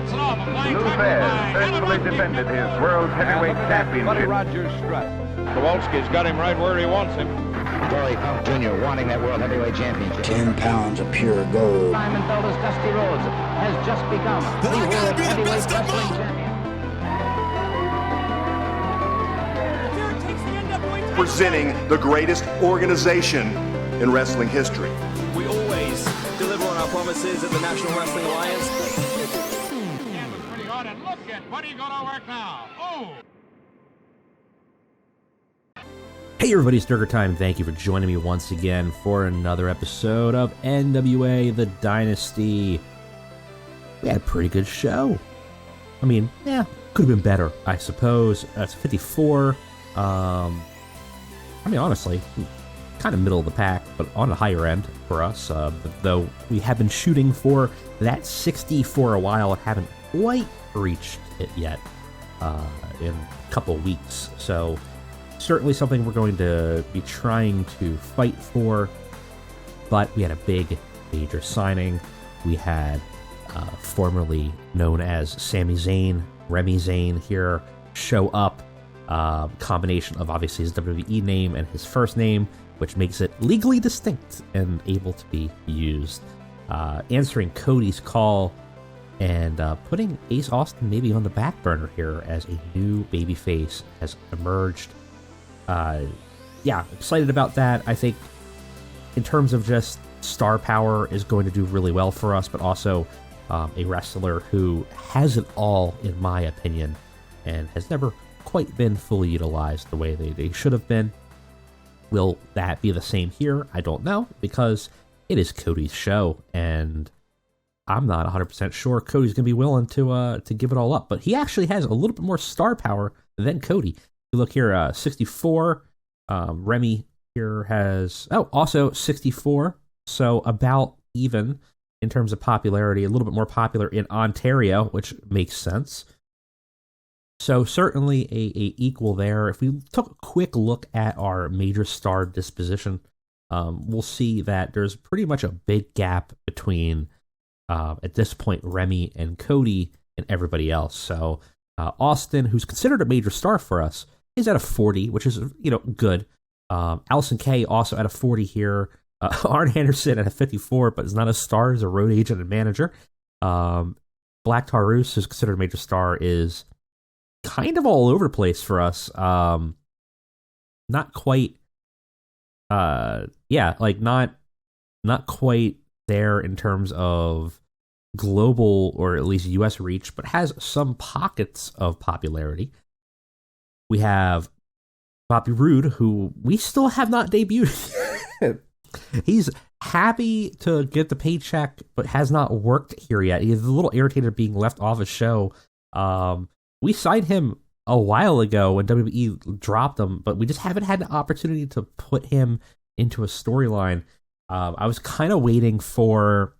Lou Thesz faithfully defended his World Heavyweight Championship. Rogers strut. Kowalski's got him right where he wants him. Dory Funk Jr. wanting that World Heavyweight Championship. 10 pounds of pure gold. Simon Felder's Dusty Rhodes has just become the World Heavyweight Wrestling Champion. Presenting the greatest organization in wrestling history. We always deliver on our promises at the National Wrestling Alliance. Yeah, but pretty hard, and look at what are you going to work now? Oh! Hey everybody, it's Durger time. Thank you for joining me once again for another episode of NWA, the Dynasty. We had a pretty good show. I mean, yeah, could have been better, I suppose. That's 54. I mean, honestly, kind of middle of the pack, but on the higher end for us. Though we have been shooting for that 60 for a while and haven't quite reached it yet in a couple weeks. So certainly something we're going to be trying to fight for. But we had a big major signing. We had formerly known as Sami Zayn, Remi Zayn here show up. Combination of obviously his WWE name and his first name, which makes it legally distinct and able to be used. Answering Cody's call and putting Ace Austin maybe on the back burner here as a new babyface has emerged. Yeah, excited about that. I think in terms of just star power is going to do really well for us, but also a wrestler who has it all, in my opinion, and has never quite been fully utilized the way they should have been. Will that be the same here? I don't know, because it is Cody's show, and I'm not 100% sure Cody's going to be willing to give it all up. But he actually has a little bit more star power than Cody. You look here, 64. Remi here has also 64, so about even in terms of popularity. A little bit more popular in Ontario, which makes sense. So certainly a equal there. If we took a quick look at our major star disposition, we'll see that there's pretty much a big gap between, at this point, Remi and Cody and everybody else. So Austin, who's considered a major star for us, is at a 40, which is, good. Allison Kay also at a 40 here. Arn Anderson at a 54, but is not a star, is a road agent and manager. Black Taurus, who's considered a major star, is kind of all over the place for us. Not quite not quite there in terms of global or at least US reach, but has some pockets of popularity. We have Bobby Roode, who we still have not debuted. He's happy to get the paycheck, but has not worked here yet. He's a little irritated being left off a show. We signed him a while ago when WWE dropped him, but we just haven't had the opportunity to put him into a storyline. I was kind of waiting for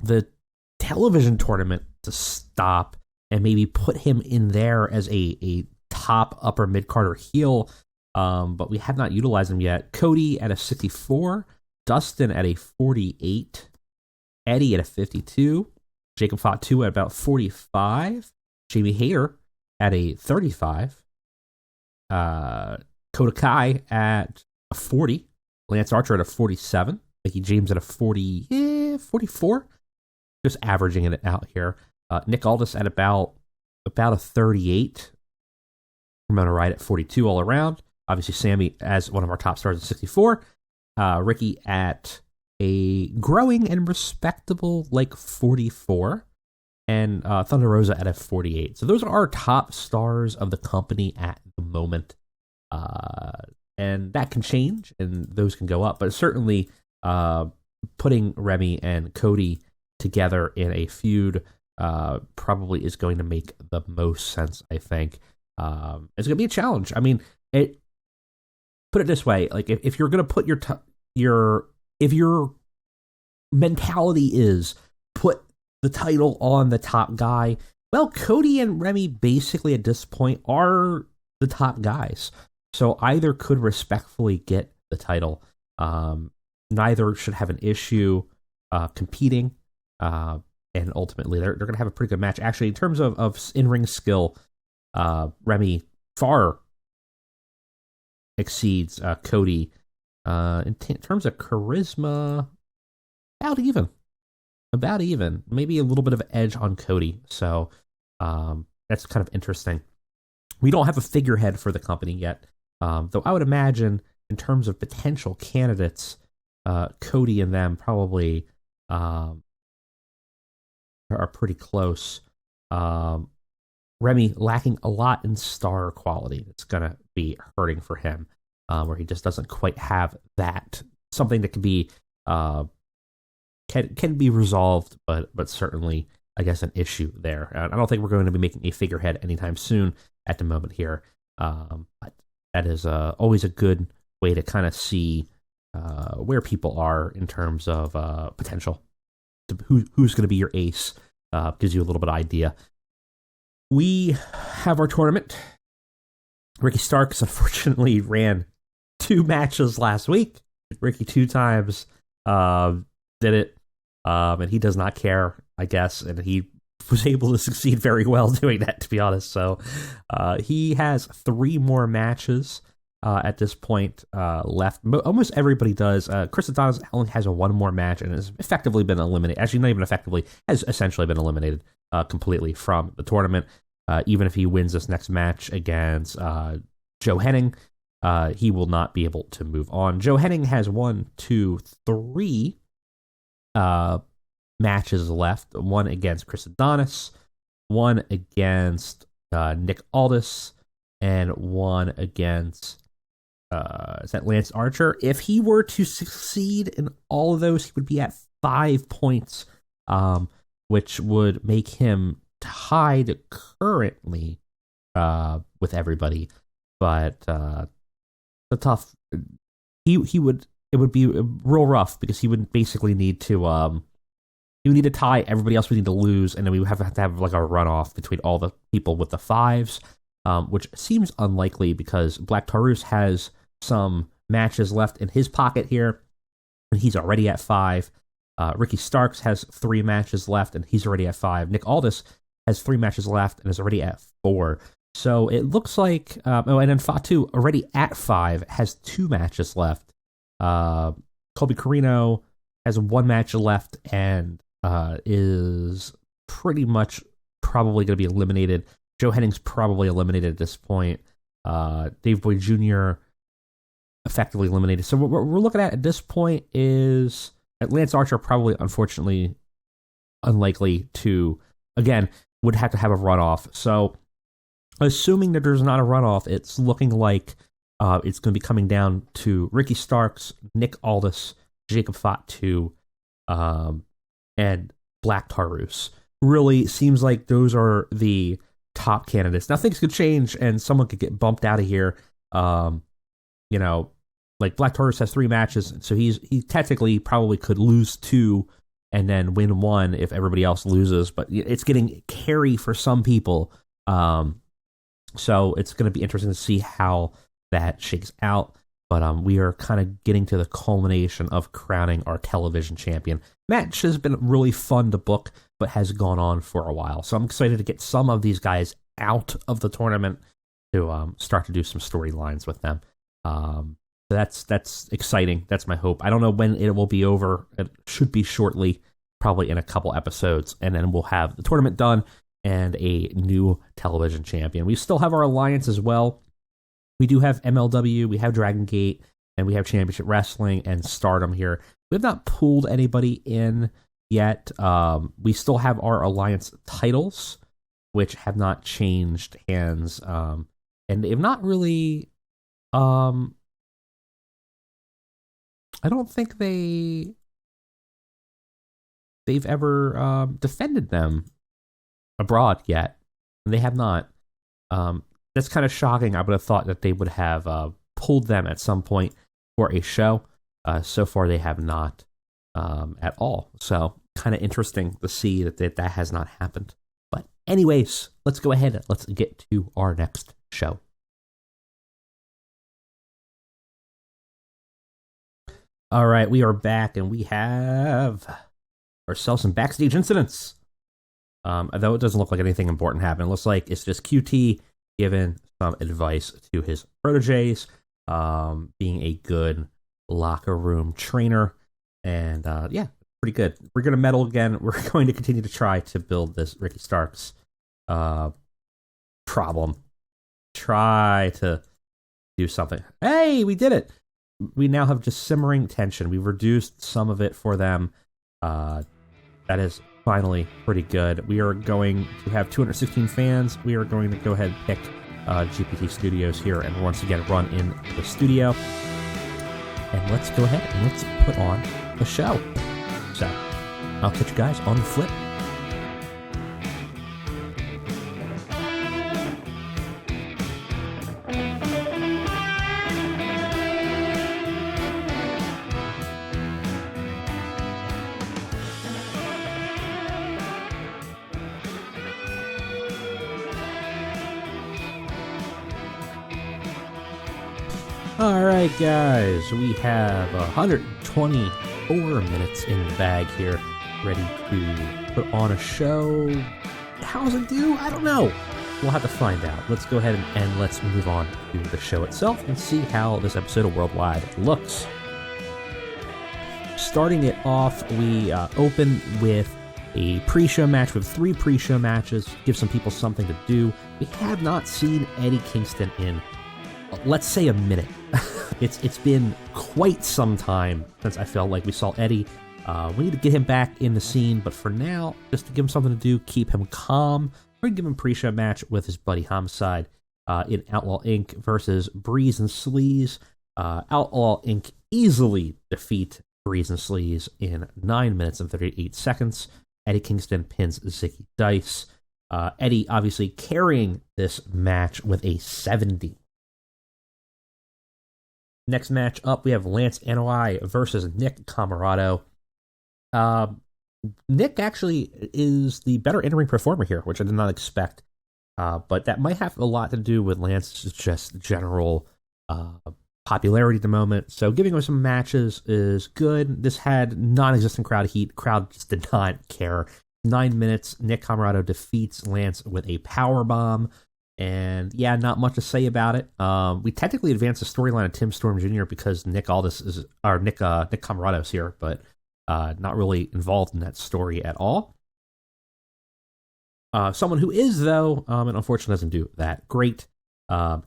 the television tournament to stop and maybe put him in there as a top upper mid-carder heel, but we have not utilized him yet. Cody at a 64, Dustin at a 48, Eddie at a 52, Jacob Fatu at about 45, Jamie Hayter at a 35, Kota Kai at a 40, Lance Archer at a 47, Mickey James at a 44, just averaging it out here. Nick Aldis at about a 38, Ramona Wright at 42 all around. Obviously, Sammy as one of our top stars at 64. Ricky at a growing and respectable 44. And Thunder Rosa at a 48. So those are our top stars of the company at the moment. And that can change, and those can go up. But certainly putting Remi and Cody together in a feud probably is going to make the most sense, I think. It's going to be a challenge. I mean, put it this way: if you're going to put if your mentality is put the title on the top guy, well, Cody and Remi basically at this point are the top guys. So either could respectfully get the title. Neither should have an issue competing. and ultimately they're going to have a pretty good match. Actually, in terms of in-ring skill, Remi far exceeds Cody. In terms of charisma, about even, maybe a little bit of edge on Cody. So that's kind of interesting. We don't have a figurehead for the company yet, though I would imagine in terms of potential candidates, Cody and them probably are pretty close. Remi lacking a lot in star quality. It's going to be hurting for him, where he just doesn't quite have that. Something that can be can be resolved, but certainly, I guess, an issue there. I don't think we're going to be making a figurehead anytime soon at the moment here. But that is always a good way to kind of see where people are in terms of potential. Who's going to be your ace gives you a little bit of idea. We have our tournament. Ricky Starks unfortunately ran 2 matches last week. Ricky 2 times did it, and he does not care, I guess, and he was able to succeed very well doing that, to be honest. So he has 3 more matches at this point left. Almost everybody does. Chris Adonis only has 1 more match and has effectively been eliminated. Actually, not even effectively, has essentially been eliminated completely from the tournament. Even if he wins this next match against Joe Henning, he will not be able to move on. Joe Henning has 3 matches left. 1 against Chris Adonis, 1 against Nick Aldis, and 1 against is that Lance Archer. If he were to succeed in all of those, he would be at 5 points, which would make him tied currently with everybody. But the tough, it would be real rough because he would basically need to tie. Everybody else would need to lose, and then we would have to have like a runoff between all the people with the 5s, which seems unlikely because Black Taurus has some matches left in his pocket here, and he's already at 5. Ricky Starks has 3 matches left, and he's already at 5. Nick Aldis has 3 matches left and is already at 4. So it looks like, and then Fatu, already at 5, has 2 matches left. Colby Carino has 1 match left and is pretty much probably going to be eliminated. Joe Henning's probably eliminated at this point. Dave Boy Jr. effectively eliminated. So what we're looking at this point is Lance Archer probably, unfortunately, unlikely to, again, would have to have a runoff. So assuming that there's not a runoff, it's looking like it's going to be coming down to Ricky Starks, Nick Aldis, Jacob Fatu, and Black Taurus. Really seems like those are the top candidates. Now things could change and someone could get bumped out of here. Like Black Taurus has 3 matches, so he technically probably could lose 2 and then win 1 if everybody else loses. But it's getting carry for some people. So it's going to be interesting to see how that shakes out. But we are kind of getting to the culmination of crowning our television champion. Match has been really fun to book, but has gone on for a while. So I'm excited to get some of these guys out of the tournament to start to do some storylines with them. So that's exciting. That's my hope. I don't know when it will be over. It should be shortly, probably in a couple episodes, and then we'll have the tournament done and a new television champion. We still have our alliance as well. We do have MLW, we have Dragon Gate, and we have Championship Wrestling and Stardom here. We have not pulled anybody in yet. We still have our alliance titles, which have not changed hands, and they've not really. I don't think they've ever defended them abroad yet. And they have not. That's kind of shocking. I would have thought that they would have pulled them at some point for a show. So far, they have not at all. So kind of interesting to see that has not happened. But anyways, let's go ahead and let's get to our next show. All right, we are back, and we have ourselves some backstage incidents Though it doesn't look like anything important happened. It looks like it's just QT giving some advice to his proteges, being a good locker room trainer. And yeah, pretty good. We're going to medal again. We're going to continue to try to build this Ricky Starks problem. Try to do something. Hey, we did it. We now have just simmering tension. We've reduced some of it for them. That is finally pretty good. We are going to have 216 fans. We are going to go ahead and pick GPT Studios here and once again run in the studio. And let's go ahead and let's put on the show. So, I'll catch you guys on the flip. Alright guys, we have 124 minutes in the bag here, ready to put on a show. How's it do? I don't know. We'll have to find out. Let's go ahead and let's move on to the show itself and see how this episode of Worldwide looks. Starting it off, we open with a pre-show match with 3 pre-show matches, give some people something to do. We have not seen Eddie Kingston in, let's say, a minute. It's been quite some time since I felt like we saw Eddie. We need to get him back in the scene, but for now, just to give him something to do, keep him calm, we're going to give him a pre-show match with his buddy Homicide in Outlaw Inc. versus Breeze and Sleaze. Outlaw Inc. easily defeat Breeze and Sleaze in 9 minutes and 38 seconds. Eddie Kingston pins Zicky Dice. Eddie obviously carrying this match with a 70. Next match up, we have Lance NWA versus Nick Camarado. Nick actually is the better in-ring performer here, which I did not expect. But that might have a lot to do with Lance's just general popularity at the moment. So giving him some matches is good. This had non-existent crowd heat. Crowd just did not care. 9 minutes, Nick Camarado defeats Lance with a powerbomb. And yeah, not much to say about it. We technically advanced the storyline of Tim Storm Jr. because Nick Camarado's here, but not really involved in that story at all. Someone who is though, and unfortunately doesn't do that great,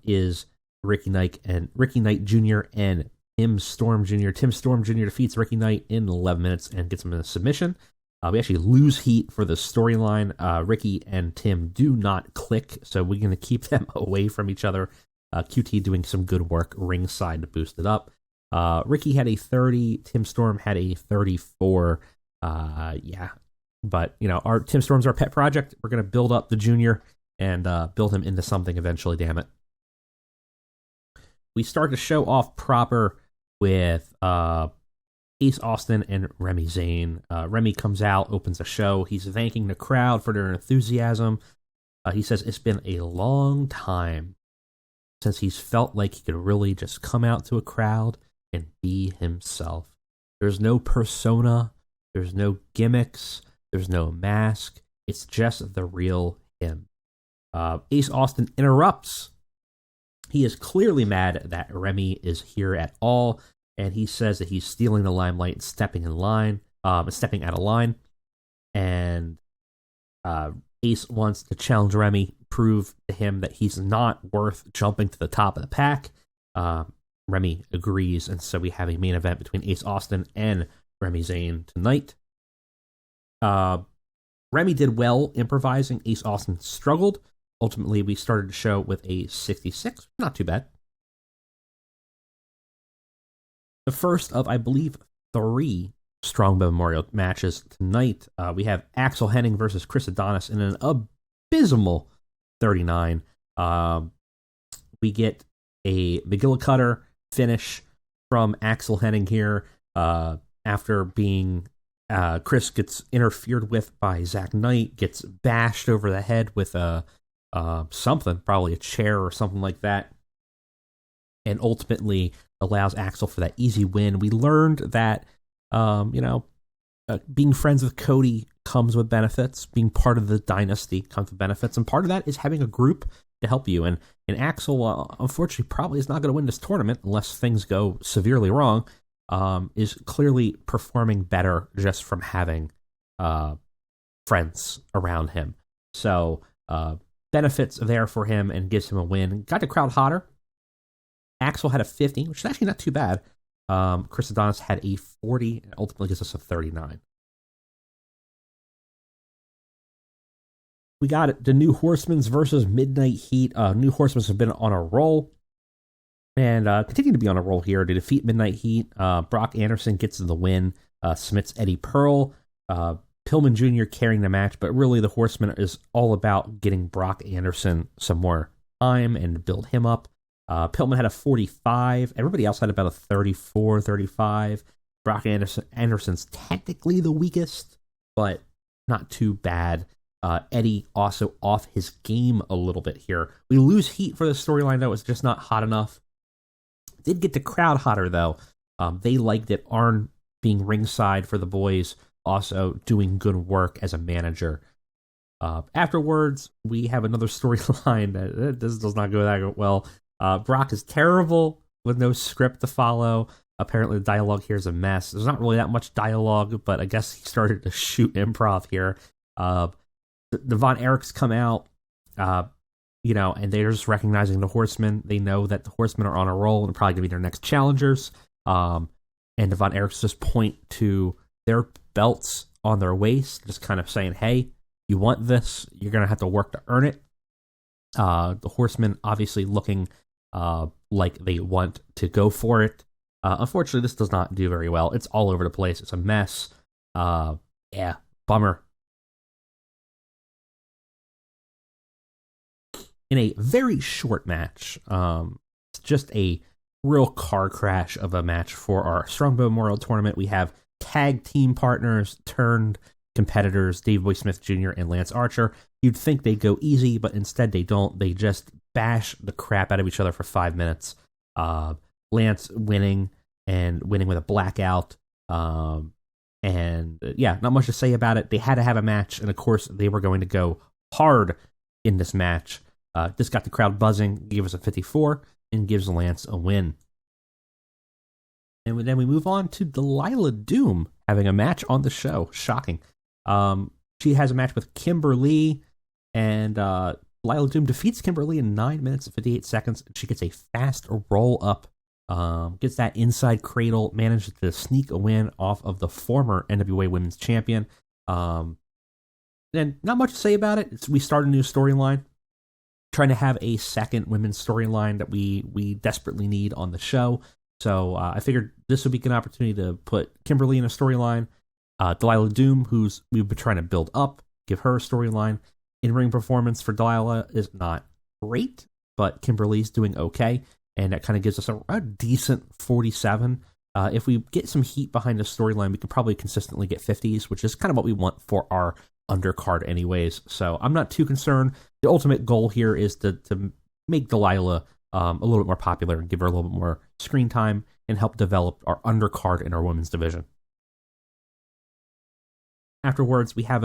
is Ricky Knight Jr. and Tim Storm Jr. Tim Storm Jr. defeats Ricky Knight in 11 minutes and gets him in a submission. We actually lose heat for the storyline. Ricky and Tim do not click, so we're going to keep them away from each other. QT doing some good work ringside to boost it up. Ricky had a 30, Tim Storm had a 34. Yeah, but our Tim Storm's our pet project. We're going to build up the junior and build him into something eventually, damn it. We start to show off proper with Ace Austin and Remi Zayn. Remi comes out, opens a show. He's thanking the crowd for their enthusiasm. He says it's been a long time since he's felt like he could really just come out to a crowd and be himself. There's no persona. There's no gimmicks. There's no mask. It's just the real him. Ace Austin interrupts. He is clearly mad that Remi is here at all. And he says that he's stealing the limelight and stepping out of line. And Ace wants to challenge Remi, prove to him that he's not worth jumping to the top of the pack. Remi agrees, and so we have a main event between Ace Austin and Remi Zayn tonight. Remi did well improvising. Ace Austin struggled. Ultimately, we started the show with a 66. Not too bad. The first of, I believe, 3 Strongbow Memorial matches tonight. We have Axel Henning versus Chris Adonis in an abysmal 39. We get a McGillicudder finish from Axel Henning here after being Chris gets interfered with by Zach Knight, gets bashed over the head with something, probably a chair or something like that, and ultimately allows Axel for that easy win. We learned that, being friends with Cody comes with benefits. Being part of the Dynasty comes with benefits. And part of that is having a group to help you. And Axel, unfortunately, probably is not going to win this tournament unless things go severely wrong, is clearly performing better just from having friends around him. So benefits there for him and gives him a win. Got the crowd hotter. Axel had a 50, which is actually not too bad. Chris Adonis had a 40, and ultimately gives us a 39. We got the New Horsemen's versus Midnight Heat. New Horsemen's have been on a roll and continue to be on a roll here to defeat Midnight Heat. Brock Anderson gets the win. Submits Eddie Pearl. Pillman Jr. carrying the match, but really the Horsemen is all about getting Brock Anderson some more time and build him up. Pillman had a 45. Everybody else had about a 34, 35. Brock Anderson's technically the weakest, but not too bad. Eddie also off his game a little bit here. We lose heat for the storyline, though. It's just not hot enough. Did get the crowd hotter, though. They liked it. Arn being ringside for the boys, also doing good work as a manager. Afterwards, we have another storyline that this does not go that well. Brock is terrible with no script to follow. Apparently, the dialogue here is a mess. There's not really that much dialogue, but I guess he started to shoot improv here. The Von Erichs come out, and they're just recognizing the Horsemen. They know that the Horsemen are on a roll and probably going to be their next challengers. And the Von Erichs just point to their belts on their waist, just kind of saying, hey, you want this, you're going to have to work to earn it. The Horsemen obviously looking like they want to go for it. Unfortunately, this does not do very well. It's all over the place. It's a mess. Yeah, bummer. In a very short match, it's just a real car crash of a match for our Strongbow Memorial Tournament. We have tag team partners turned competitors, Dave Boy Smith Jr. and Lance Archer. You'd think they'd go easy, but instead they don't. They just bash the crap out of each other for 5 minutes. Lance winning with a blackout. And yeah, not much to say about it. They had to have a match, and of course they were going to go hard in this match. This got the crowd buzzing, gave us a 54, and gives Lance a win. And then we move on to Delilah Doom having a match on the show. Shocking. She has a match with Kimberly, and Delilah Doom defeats Kimberly in 9 minutes and 58 seconds. She gets a fast roll up, gets that inside cradle, manages to sneak a win off of the former NWA Women's Champion. And not much to say about it. We start a new storyline, trying to have a second women's storyline that we desperately need on the show. So I figured this would be an opportunity to put Kimberly in a storyline. Delilah Doom, who's we've been trying to build up, give her a storyline. In-ring performance for Delilah is not great, but Kimberly's doing okay, and that kind of gives us a decent 47. If we get some heat behind the storyline, we could probably consistently get 50s, which is kind of what we want for our undercard anyways. So I'm not too concerned. The ultimate goal here is to make Delilah a little bit more popular and give her a little bit more screen time and help develop our undercard in our women's division. Afterwards, we have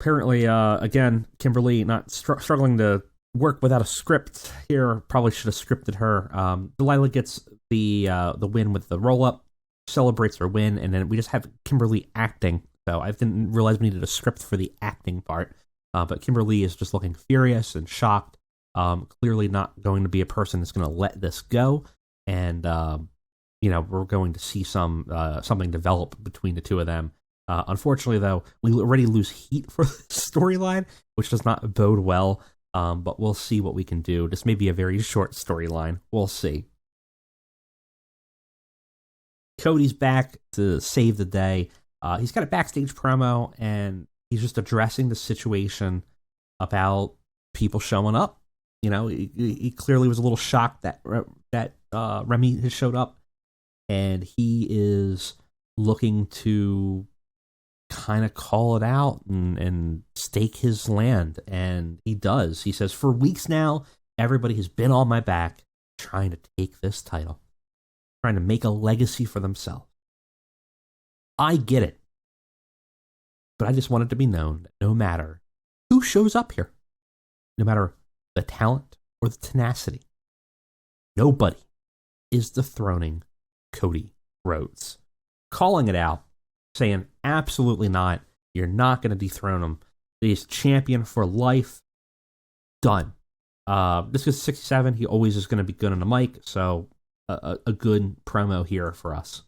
apparently, again, Kimberly not struggling to work without a script here. Probably should have scripted her. Delilah gets the win with the roll-up, celebrates her win, and then we just have Kimberly acting. So I didn't realize we needed a script for the acting part. But Kimberly is just looking furious and shocked. Clearly not going to be a person that's going to let this go. And, we're going to see something develop between the two of them. Unfortunately, though, we already lose heat for the storyline, which does not bode well. But we'll see what we can do. This may be a very short storyline. We'll see. Cody's back to save the day. He's got a backstage promo, and he's just addressing the situation about people showing up. He clearly was a little shocked that Remi has showed up, and he is looking to kind of call it out and stake his land, and he does. He says, for weeks now, everybody has been on my back trying to take this title, trying to make a legacy for themselves. I get it. But I just want it to be known that no matter who shows up here, no matter the talent or the tenacity, nobody is dethroning Cody Rhodes. Calling it out, saying absolutely not. You're not going to dethrone him. He's champion for life. Done. This is 67. He always is going to be good on the mic, so a good promo here for us.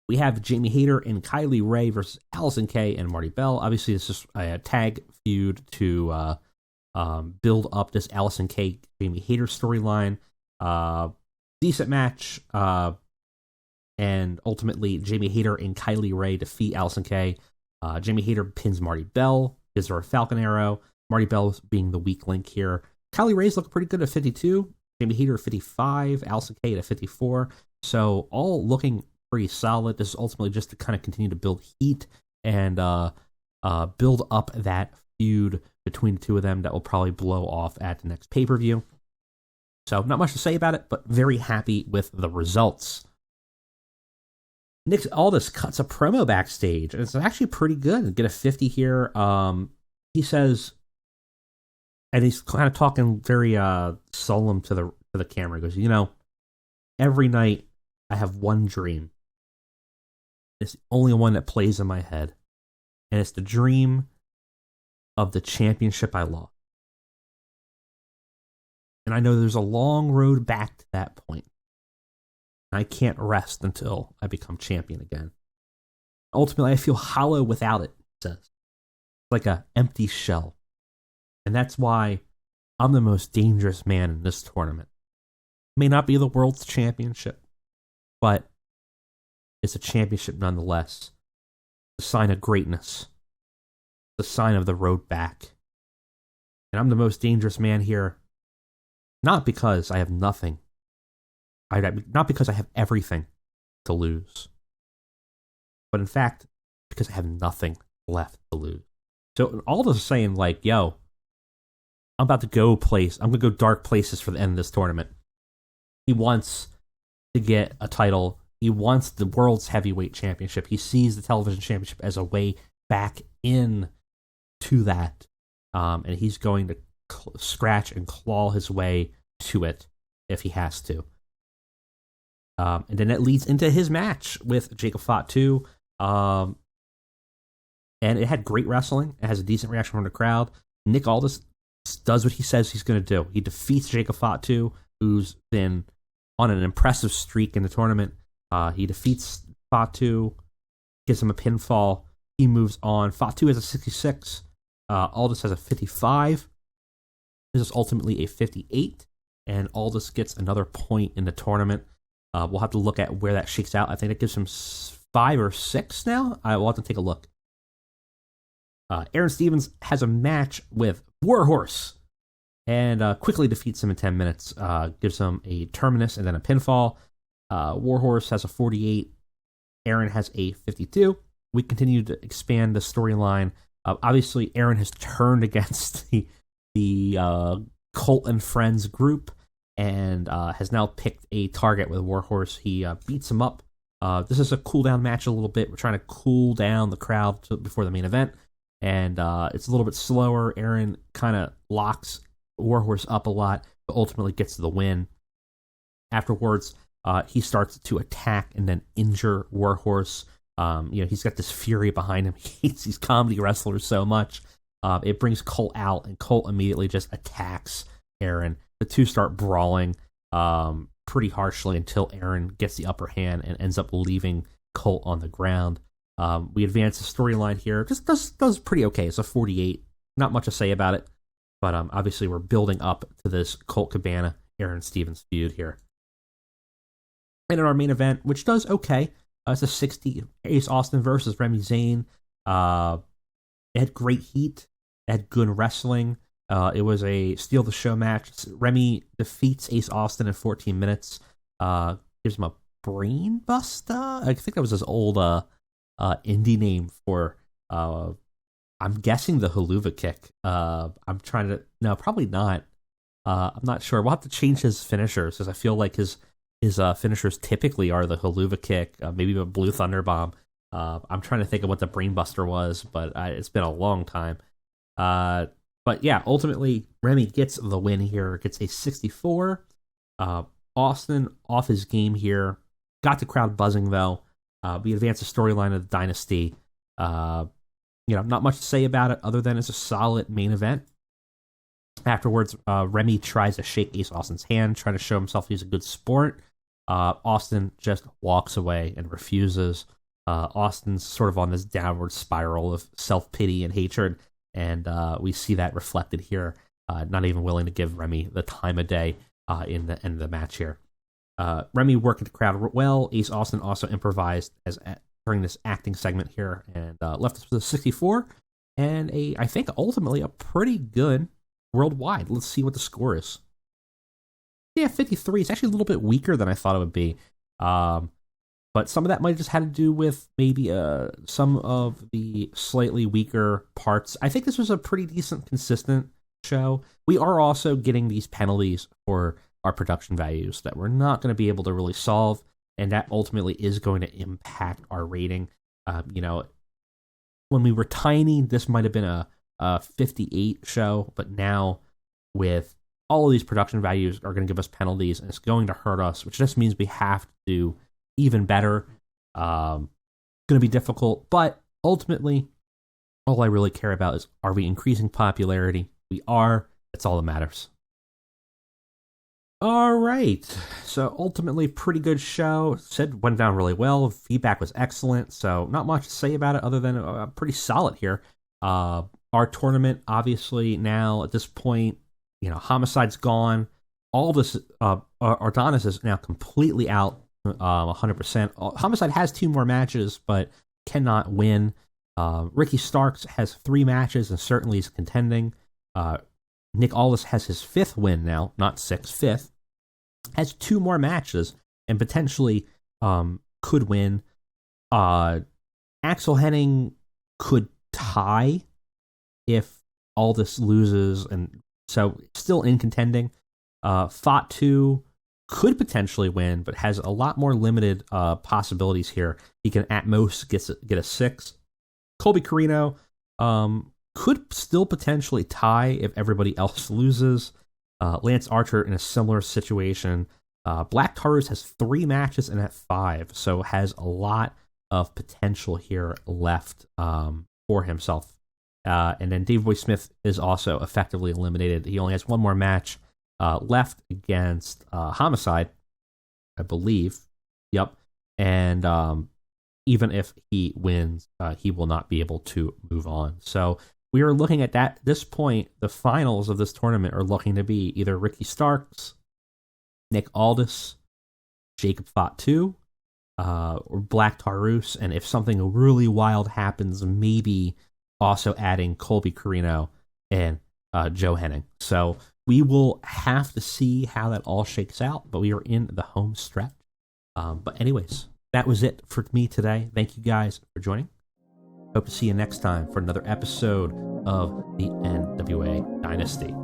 We have Jamie Hayter and Kylie Ray versus Allison Kay and Marty Bell. Obviously, this is a tag feud to build up this Allison Kay Jamie Hayter storyline. Decent match. And ultimately, Jamie Hayter and Kylie Ray defeat Allison Kay. Jamie Hayter pins Marty Bell, gives her a Falcon Arrow. Marty Bell being the weak link here. Kylie Ray's look pretty good at 52. Jamie Hayter at 55. Allison Kay at 54. So all looking pretty solid. This is ultimately just to kind of continue to build heat and build up that feud between the two of them that will probably blow off at the next pay-per-view. So not much to say about it, but very happy with the results. Nick Aldis cuts a promo backstage, and it's actually pretty good. Get a 50 here. He says, and he's kind of talking very solemn to the camera. He goes, every night I have one dream. It's the only one that plays in my head, and it's the dream of the championship I lost. And I know there's a long road back to that point. I can't rest until I become champion again. Ultimately, I feel hollow without it, he says. It's like an empty shell. And that's why I'm the most dangerous man in this tournament. It may not be the world's championship, but it's a championship nonetheless. It's a sign of greatness. It's a sign of the road back. And I'm the most dangerous man here, not because I have nothing. Not because I have everything to lose, but in fact, because I have nothing left to lose. So all this is saying, like, yo, I'm about to go place. I'm going to go dark places for the end of this tournament. He wants to get a title. He wants the world's heavyweight championship. He sees the television championship as a way back in to that. And he's going to scratch and claw his way to it if he has to. And then that leads into his match with Jacob Fatu. And it had great wrestling. It has a decent reaction from the crowd. Nick Aldis does what he says he's going to do. He defeats Jacob Fatu, who's been on an impressive streak in the tournament. He defeats Fatu, gives him a pinfall. He moves on. Fatu has a 66. Aldis has a 55. This is ultimately a 58. And Aldis gets another point in the tournament. We'll have to look at where that shakes out. I think it gives him 5 or 6 now. We'll have to take a look. Aaron Stevens has a match with Warhorse and quickly defeats him in 10 minutes. Gives him a terminus and then a pinfall. Warhorse has a 48. Aaron has a 52. We continue to expand the storyline. Obviously, Aaron has turned against the Colt and Friends group and has now picked a target with Warhorse. He beats him up. This is a cool down match a little bit. We're trying to cool down the crowd before the main event. And it's a little bit slower. Aaron kind of locks Warhorse up a lot, but ultimately gets the win. Afterwards, he starts to attack and then injure Warhorse. He's got this fury behind him. He hates these comedy wrestlers so much. It brings Colt out, and Colt immediately just attacks Aaron. The two start brawling pretty harshly until Aaron gets the upper hand and ends up leaving Colt on the ground. We advance the storyline here. Just does pretty okay. It's a 48. Not much to say about it. But obviously we're building up to this Colt Cabana, Aaron Stevens feud here. And in our main event, which does okay, it's a 60. Ace Austin versus Remi Zayn. It had great heat. It had good wrestling. It was a steal the show match. Remi defeats Ace Austin in 14 minutes. Gives him a brain buster. I think that was his old indie name for I'm guessing the haluva kick. No, probably not. I'm not sure. We'll have to change his finisher because I feel like his His finishers typically are the Haluva kick, maybe a Blue Thunder Bomb. I'm trying to think of what the Brainbuster was, but it's been a long time. But yeah, ultimately, Remi gets the win here, gets a 64. Austin off his game here, got the crowd buzzing though. We advance the storyline of the Dynasty. Not much to say about it other than it's a solid main event. Afterwards, Remi tries to shake Ace Austin's hand, trying to show himself he's a good sport. Austin just walks away and refuses. Austin's sort of on this downward spiral of self-pity and hatred, and we see that reflected here. Not even willing to give Remi the time of day in the end of the match here. Remi working the crowd well. Ace Austin also improvised during this acting segment here and left us with a 64 and I think ultimately a pretty good worldwide. Let's see what the score is. Yeah, 53. It's actually a little bit weaker than I thought it would be. But some of that might have just had to do with maybe some of the slightly weaker parts. I think this was a pretty decent, consistent show. We are also getting these penalties for our production values that we're not going to be able to really solve, and that ultimately is going to impact our rating. When we were tiny, this might have been a 58 show, but now with all of these production values are going to give us penalties, and it's going to hurt us, which just means we have to do even better. Going to be difficult, but ultimately, all I really care about is, are we increasing popularity? We are. That's all that matters. All right. So ultimately, pretty good show. Went down really well. Feedback was excellent. So not much to say about it other than pretty solid here. Our tournament, obviously, now at this point, Homicide's gone. All this, Adonis is now completely out, 100%. Homicide has 2 more matches, but cannot win. Ricky Starks has 3 matches and certainly is contending. Nick Aldis has his 5th win now, not 6th, 5th. Has 2 more matches and potentially could win. Axel Henning could tie if Aldis loses, and so still in contending. Fatu could potentially win, but has a lot more limited possibilities here. He can at most get a 6. Colby Carino could still potentially tie if everybody else loses. Lance Archer in a similar situation. Black Taurus has 3 matches and at 5, so has a lot of potential here left for himself. And then Dave Boy Smith is also effectively eliminated. He only has 1 more match left against Homicide, I believe. Yep. And even if he wins, he will not be able to move on. So we are looking at this point, the finals of this tournament are looking to be either Ricky Starks, Nick Aldis, Jacob Fatu, or Black Taurus. And if something really wild happens, maybe also adding Colby Carino and Joe Henning. So we will have to see how that all shakes out, but we are in the home stretch. But anyways, that was it for me today. Thank you guys for joining. Hope to see you next time for another episode of the NWA Dynasty.